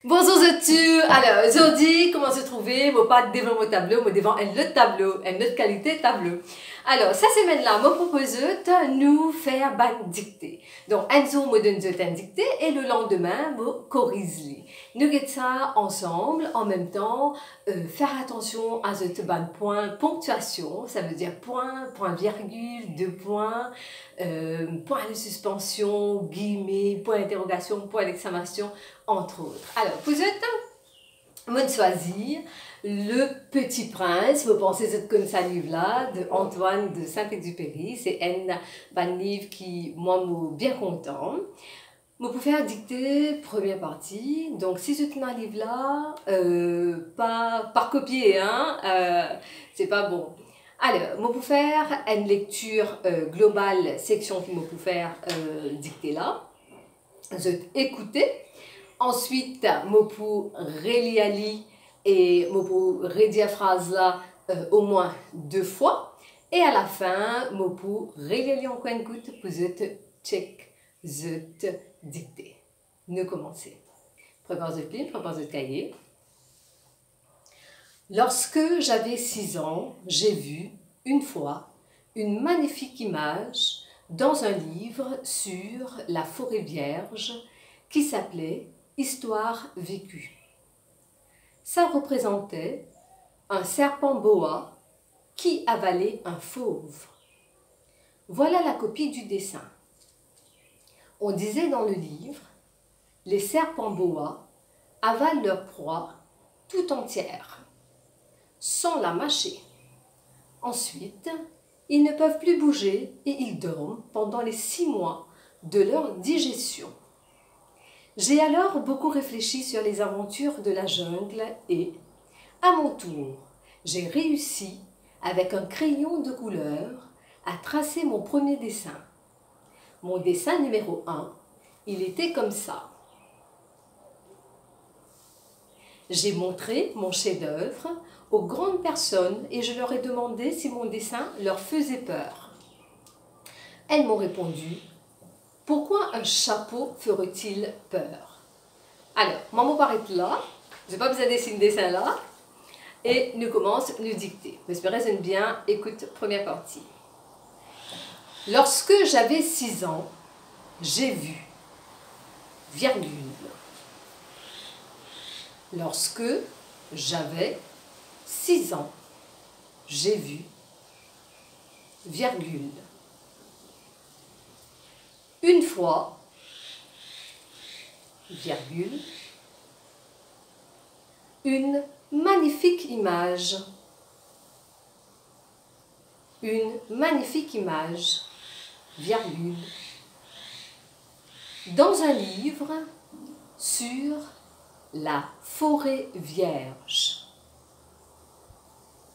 Bonjour à tous. Alors aujourd'hui, comment se trouver? Moi pas devant mon tableau, mais devant un autre tableau, une autre qualité de tableau. Alors, cette semaine-là, je propose de nous faire une dictée. Donc, un jour, je donne une dictée et le lendemain, je corrige. Nous faisons ça ensemble, en même temps, faire attention à ce point ponctuation, ça veut dire point, point virgule, deux points, point de suspension, guillemets, point d'interrogation, point d'exclamation, entre autres. Alors, vous êtes moi choisir Le Petit Prince. Vous pensez que comme ça livre-là de Antoine de Saint-Exupéry. C'est un livre qui, moi, m'a bien content. Vous pouvez faire dicter première partie. Donc, si c'est un livre-là, pas par copier, hein, c'est pas bon. Alors, vous pouvez faire une lecture globale, section qui vous pouvez faire dicter là. Vous écoutez. Ensuite, je peux relire et je peux redire la phrase là au moins 2 fois. Et à la fin, je peux relire encore une goutte pour check, dicter. Nous commençons. Prépare votre livre, prépare votre cahier. Lorsque j'avais 6 ans, j'ai vu une fois une magnifique image dans un livre sur la forêt vierge qui s'appelait Histoire vécue. Ça représentait un serpent boa qui avalait un fauve. Voilà la copie du dessin. On disait dans le livre, les serpents boa avalent leur proie tout entière, sans la mâcher. Ensuite, ils ne peuvent plus bouger et ils dorment pendant les 6 mois de leur digestion. J'ai alors beaucoup réfléchi sur les aventures de la jungle et, à mon tour, j'ai réussi, avec un crayon de couleur, à tracer mon premier dessin. Mon dessin numéro 1, il était comme ça. J'ai montré mon chef-d'œuvre aux grandes personnes et je leur ai demandé si mon dessin leur faisait peur. Elles m'ont répondu: pourquoi un chapeau ferait-il peur? Alors, maman m'arrête là, je n'ai pas besoin de dessiner dessin là, et nous commençons à nous dicter. J'espère que vous bien. Écoute, première partie. Lorsque j'avais 6 ans, j'ai vu, virgule. Lorsque j'avais 6 ans, j'ai vu, virgule. Une fois, virgule, une magnifique image. Une magnifique image, virgule, dans un livre sur la forêt vierge.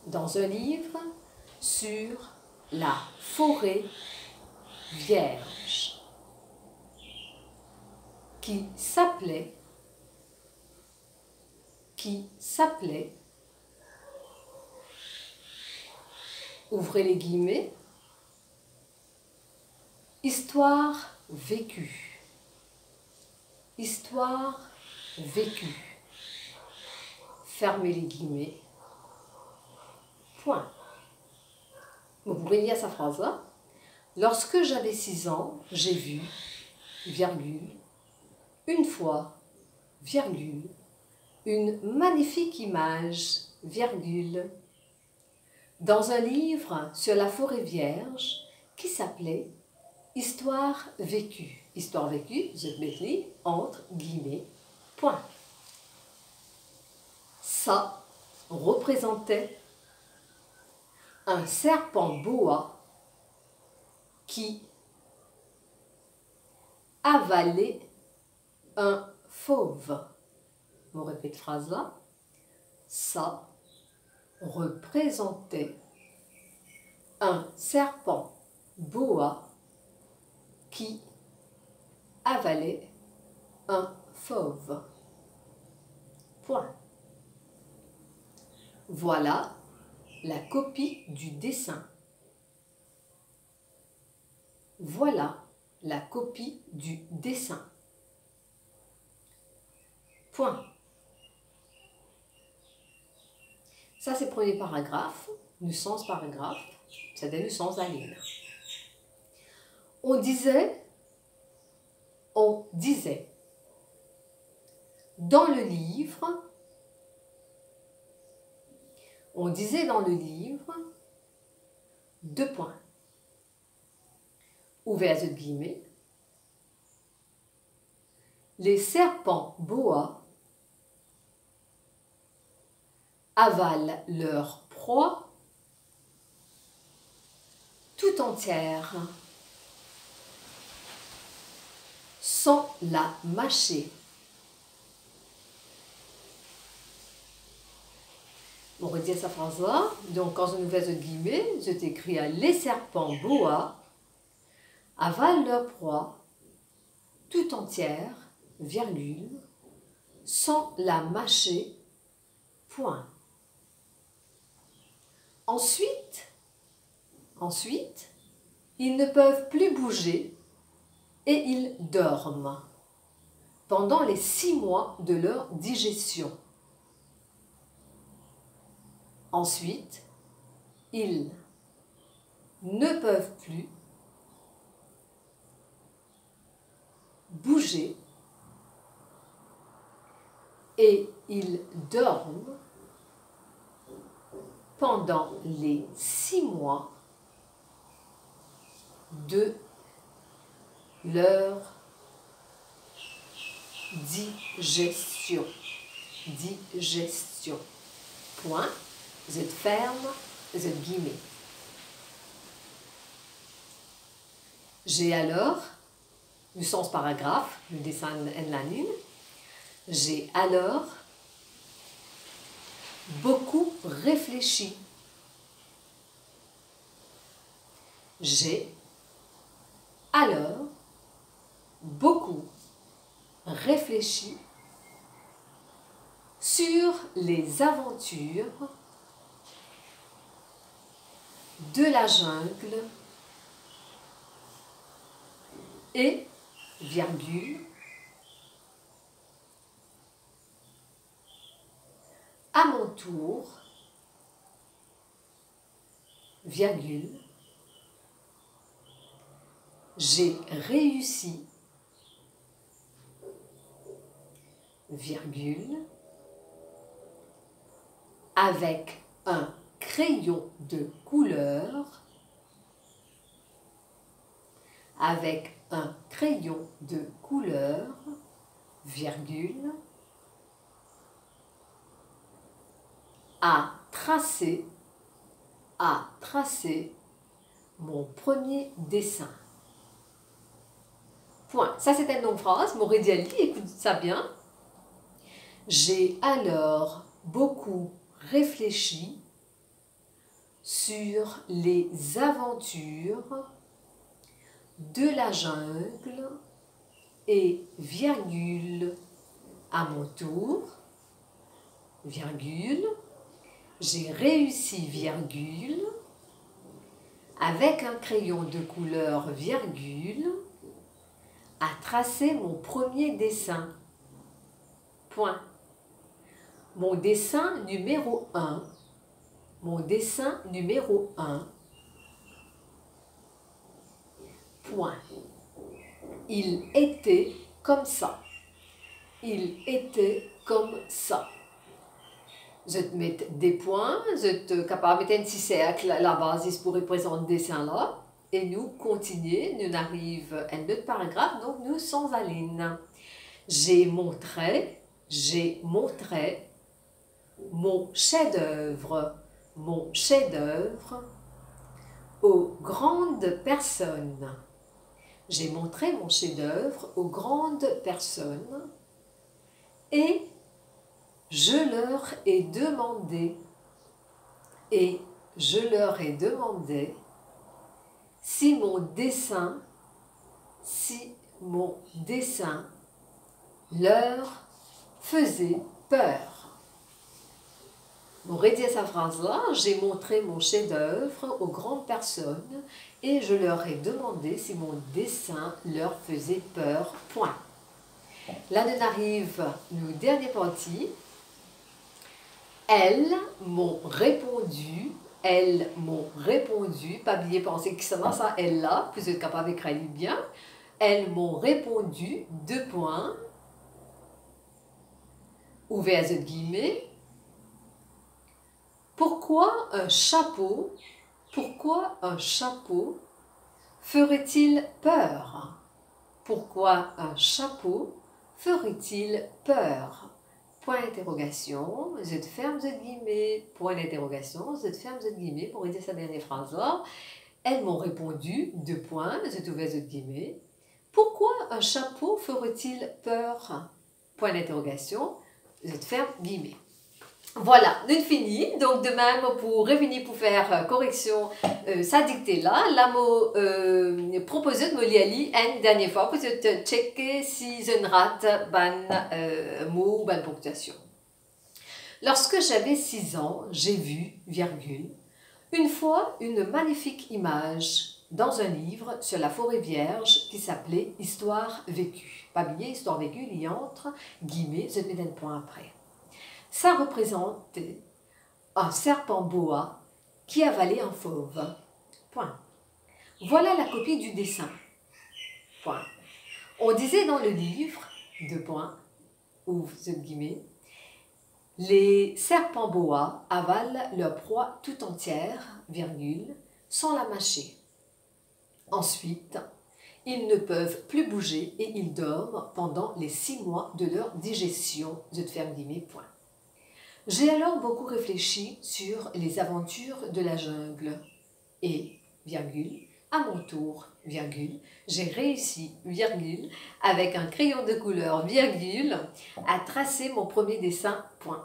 Dans un livre sur la forêt vierge. Qui s'appelait ouvrez les guillemets, Histoire vécue. Histoire vécue. Fermez les guillemets. Point. Vous pouvez lire sa phrase là. Lorsque j'avais 6 ans, j'ai vu, virgule, une fois, virgule, une magnifique image, virgule, dans un livre sur la forêt vierge qui s'appelait Histoire vécue. Histoire vécue, je mets entre guillemets, point. Ça représentait un serpent boa qui avalait un fauve. On répète phrase là. Ça représentait un serpent boa qui avalait un fauve. Point. Voilà la copie du dessin. Voilà la copie du dessin. Point. Ça, c'est le premier paragraphe, nuisance paragraphe, c'est des nuisances d'Aline. On disait, dans le livre, on disait dans le livre, 2 points, ouverts de guillemets, les serpents boa avalent leur proie tout entière, sans la mâcher. On redit cette phrase-là. Donc, quand on ouvre de guillemets, je t'écris les serpents boa avalent leur proie tout entière, virgule, sans la mâcher, point. Ensuite, ils ne peuvent plus bouger et ils dorment pendant les 6 mois de leur digestion. Ensuite, ils ne peuvent plus bouger et ils dorment pendant les 6 mois de leur digestion. Point. Vous êtes ferme, vous êtes guillemets. J'ai alors, le sens paragraphe, le dessin en la ligne, j'ai alors beaucoup réfléchi. J'ai alors beaucoup réfléchi sur les aventures de la jungle et, virgule, à mon tour, virgule, j'ai réussi, virgule, avec un crayon de couleur, virgule, à tracer mon premier dessin. Point. Ça, c'est une longue phrase. M'aurait Ali, écoute ça bien. J'ai alors beaucoup réfléchi sur les aventures de la jungle et, virgule, à mon tour, virgule, j'ai réussi, virgule, avec un crayon de couleur, virgule, à tracer mon premier dessin. Point. Mon dessin numéro 1. Point. Il était comme ça. Je te mets des points, je te capable de mettre un petit cercle à la base pour représenter le dessin là. Et nous continuons, nous arrivons à un autre paragraphe, donc nous sommes à ligne. J'ai montré mon chef-d'œuvre aux grandes personnes. J'ai montré mon chef-d'œuvre aux grandes personnes et je leur ai demandé si mon dessin leur faisait peur. On redit cette phrase-là, j'ai montré mon chef-d'œuvre aux grandes personnes et je leur ai demandé si mon dessin leur faisait peur. Point. Là, on arrive au dernier parti. Elles m'ont répondu, pas oublier penser que ça commence à elle là, puis vous êtes capable d'écrire bien. Elles m'ont répondu, deux points, ouvert les guillemets. Pourquoi un chapeau ferait-il peur? Pourquoi un chapeau ferait-il peur? Point d'interrogation, je ferme les guillemets, point d'interrogation, je ferme les guillemets pour aider sa dernière phrase là. Elles m'ont répondu, deux points, je ouvert les guillemets. Pourquoi un chapeau ferait-il peur? Point d'interrogation, je ferme guillemets. Voilà, nous fini. Donc, de même, pour revenir pour faire correction, ça dictée là, la mot proposé de me lire une dernière fois pour te checker si je ne rate ban mot ou ban ponctuation. Lorsque j'avais 6 ans, j'ai vu, virgule, une fois une magnifique image dans un livre sur la forêt vierge qui s'appelait Histoire vécue. Pas bien, Histoire vécue, il y entre guillemets, je mets un point après. Ça représentait un serpent boa qui avalait un fauve. Point. Voilà la copie du dessin. Point. On disait dans le livre, deux points, ouvre guillemets, les serpents boa avalent leur proie tout entière, virgule, sans la mâcher. Ensuite, ils ne peuvent plus bouger et ils dorment pendant les 6 mois de leur digestion, je te ferme guillemets, point. J'ai alors beaucoup réfléchi sur les aventures de la jungle et, virgule, à mon tour, virgule, j'ai réussi, virgule, avec un crayon de couleur, virgule, à tracer mon premier dessin, point.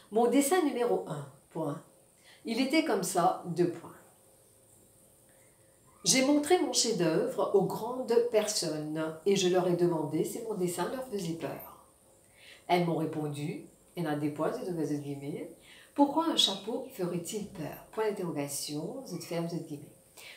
Mon dessin numéro 1, point. Il était comme ça, 2 points. J'ai montré mon chef-d'œuvre aux grandes personnes et je leur ai demandé si mon dessin leur faisait peur. Elles m'ont répondu, il y en a des points, c'est de guillemets. Pourquoi un chapeau ferait-il peur? Point d'interrogation, je te ferme, je te guillemets.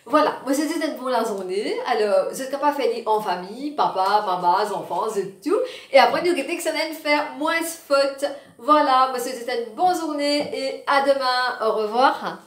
Voilà, moi c'était une bonne journée. Alors, vous êtes capable de faire en famille, papa, maman, enfants, et tout. Et après, nous avons que ça n'aime faire moins de fautes. Voilà, moi c'était une bonne journée et à demain. Au revoir.